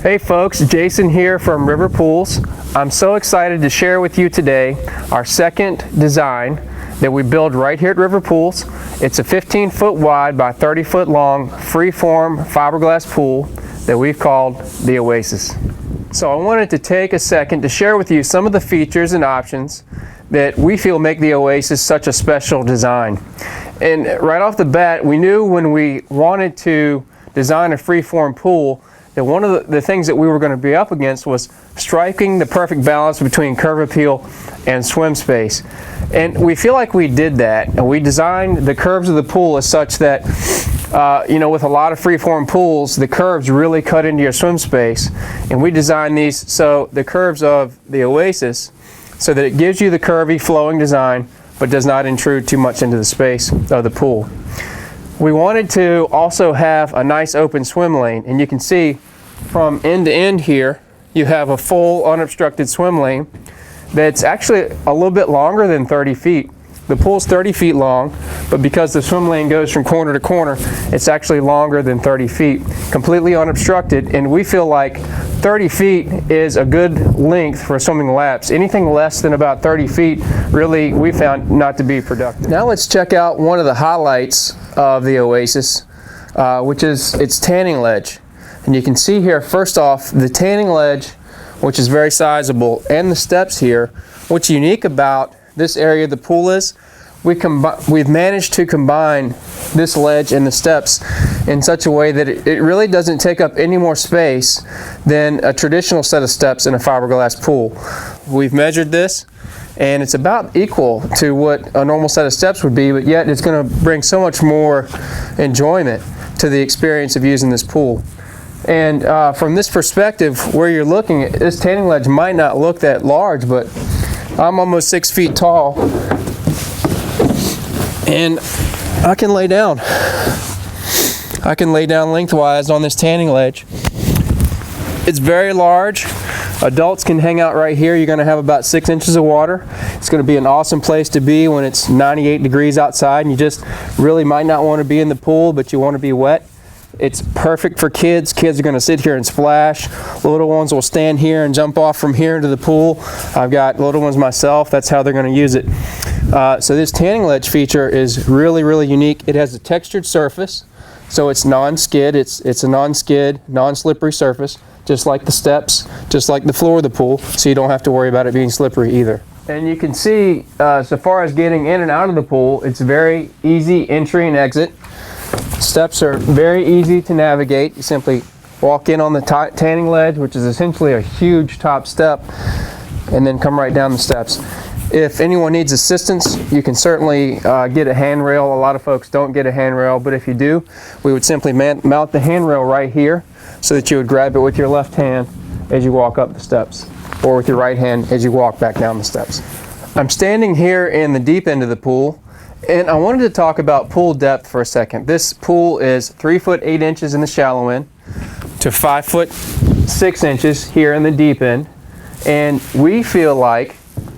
Hey folks, Jason here from River Pools. I'm so excited to share with you today our second design that we build right here at River Pools. It's a 15-foot wide by 30-foot long freeform fiberglass pool that we've called the Oasis. So I wanted to take a second to share with you some of the features and options that we feel make the Oasis such a special design. And right off the bat, we knew when we wanted to design a freeform pool that one of the things that we were going to be up against was striking the perfect balance between curb appeal and swim space. And we feel like we did that, and we designed the curves of the pool as such that with a lot of freeform pools, the curves really cut into your swim space, and we designed these so the curves of the Oasis so that it gives you the curvy flowing design but does not intrude too much into the space of the pool. We wanted to also have a nice open swim lane, and you can see from end to end here you have a full unobstructed swim lane that's actually a little bit longer than 30 feet. The pool's 30 feet long, but because the swim lane goes from corner to corner, it's actually longer than 30 feet, completely unobstructed, and we feel like 30 feet is a good length for swimming laps. Anything less than about 30 feet, really, we found not to be productive. Now let's check out one of the highlights of the Oasis, which is its tanning ledge. And you can see here, first off, the tanning ledge, which is very sizable, and the steps here. What's unique about this area of the pool is we've managed to combine this ledge and the steps in such a way that it really doesn't take up any more space than a traditional set of steps in a fiberglass pool. We've measured this, and it's about equal to what a normal set of steps would be, but yet it's going to bring so much more enjoyment to the experience of using this pool. And from this perspective, where you're looking at this tanning ledge might not look that large, but I'm almost 6 feet tall, and I can lay down. I can lay down lengthwise on this tanning ledge. It's very large. Adults can hang out right here. You're going to have about 6 inches of water. It's going to be an awesome place to be when it's 98 degrees outside and you just really might not want to be in the pool, but you want to be wet. It's perfect for kids. Kids are going to sit here and splash. Little ones will stand here and jump off from here into the pool. I've got little ones myself. That's how they're going to use it. So this tanning ledge feature is really, really unique. It has a textured surface, so it's non-skid. It's a non-skid, non-slippery surface, just like the steps, just like the floor of the pool, so you don't have to worry about it being slippery either. And you can see, so far as getting in and out of the pool, it's very easy entry and exit. Steps are very easy to navigate. You simply walk in on the tanning ledge, which is essentially a huge top step, and then come right down the steps. If anyone needs assistance, you can certainly get a handrail. A lot of folks don't get a handrail, but if you do, we would simply mount the handrail right here so that you would grab it with your left hand as you walk up the steps, or with your right hand as you walk back down the steps. I'm standing here in the deep end of the pool, and I wanted to talk about pool depth for a second. This pool is 3 foot 8 inches in the shallow end to 5 foot 6 inches here in the deep end. And we feel like,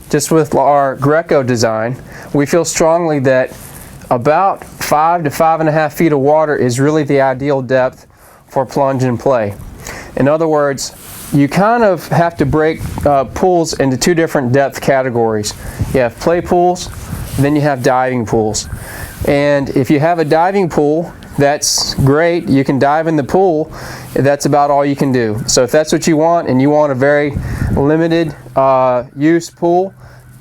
just with our Greco design, we feel strongly that about 5 to 5.5 feet of water is really the ideal depth for plunge and play. In other words, you kind of have to break pools into two different depth categories. You have play pools, then you have diving pools. And if you have a diving pool, that's great. You can dive in the pool. That's about all you can do. So if that's what you want, and you want a very limited use pool,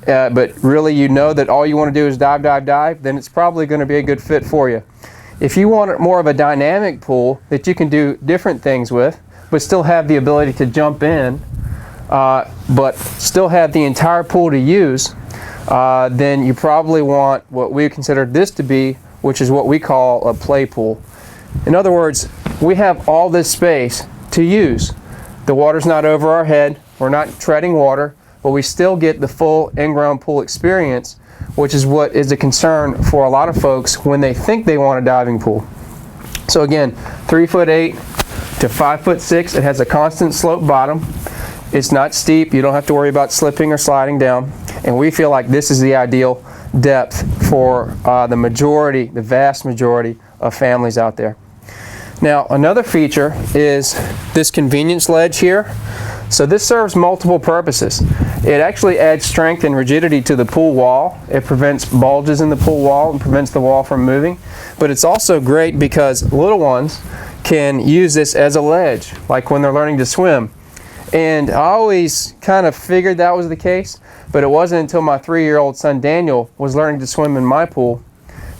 but really you know that all you want to do is dive, dive, dive, then it's probably going to be a good fit for you. If you want more of a dynamic pool that you can do different things with, but still have the ability to jump in, but still have the entire pool to use, then you probably want what we consider this to be, which is what we call a play pool. In other words, we have all this space to use. The water's not over our head, we're not treading water, but we still get the full in-ground pool experience, which is what is a concern for a lot of folks when they think they want a diving pool. So again, 3 foot 8 to 5 foot 6, it has a constant slope bottom. It's not steep, you don't have to worry about slipping or sliding down, and we feel like this is the ideal depth for the vast majority of families out there. Now another feature is this convenience ledge here. So this serves multiple purposes. It actually adds strength and rigidity to the pool wall. It prevents bulges in the pool wall and prevents the wall from moving. But it's also great because little ones can use this as a ledge, like when they're learning to swim. And I always kind of figured that was the case, but it wasn't until my 3-year-old son Daniel was learning to swim in my pool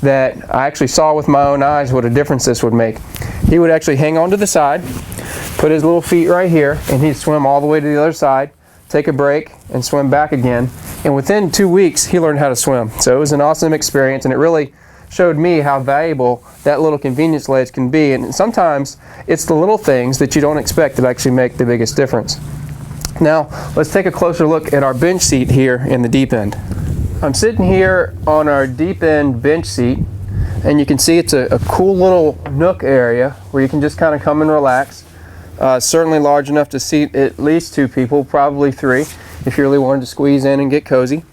that I actually saw with my own eyes what a difference this would make. He would actually hang on to the side, put his little feet right here, and he'd swim all the way to the other side, take a break, and swim back again. And within 2 weeks, he learned how to swim. So it was an awesome experience, and it really showed me how valuable that little convenience ledge can be. And sometimes it's the little things that you don't expect that actually make the biggest difference. Now, let's take a closer look at our bench seat here in the deep end. I'm sitting here on our deep end bench seat, and you can see it's a cool little nook area where you can just kind of come and relax. Certainly large enough to seat at least 2 people, probably 3, if you really wanted to squeeze in and get cozy.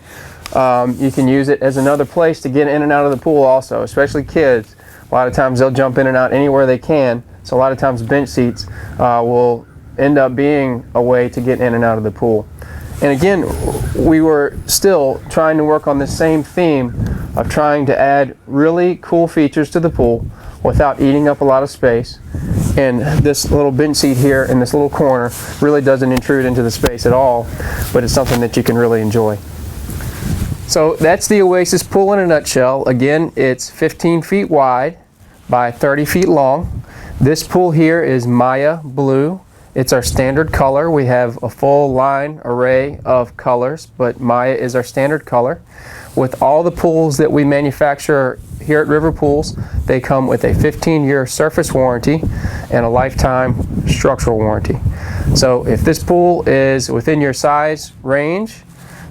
You can use it as another place to get in and out of the pool also, especially kids. A lot of times they'll jump in and out anywhere they can, so a lot of times bench seats will end up being a way to get in and out of the pool. And again, we were still trying to work on the same theme of trying to add really cool features to the pool without eating up a lot of space. And this little bench seat here in this little corner really doesn't intrude into the space at all, but it's something that you can really enjoy. So that's the Oasis pool in a nutshell. Again, it's 15 feet wide by 30 feet long. This pool here is Maya Blue. It's our standard color. We have a full line array of colors, but Maya is our standard color. With all the pools that we manufacture here at River Pools, they come with a 15-year surface warranty and a lifetime structural warranty. So if this pool is within your size range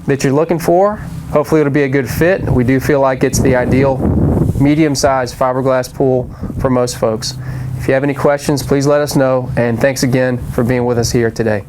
that you're looking for, hopefully it'll be a good fit. We do feel like it's the ideal medium-sized fiberglass pool for most folks. If you have any questions, please let us know, and thanks again for being with us here today.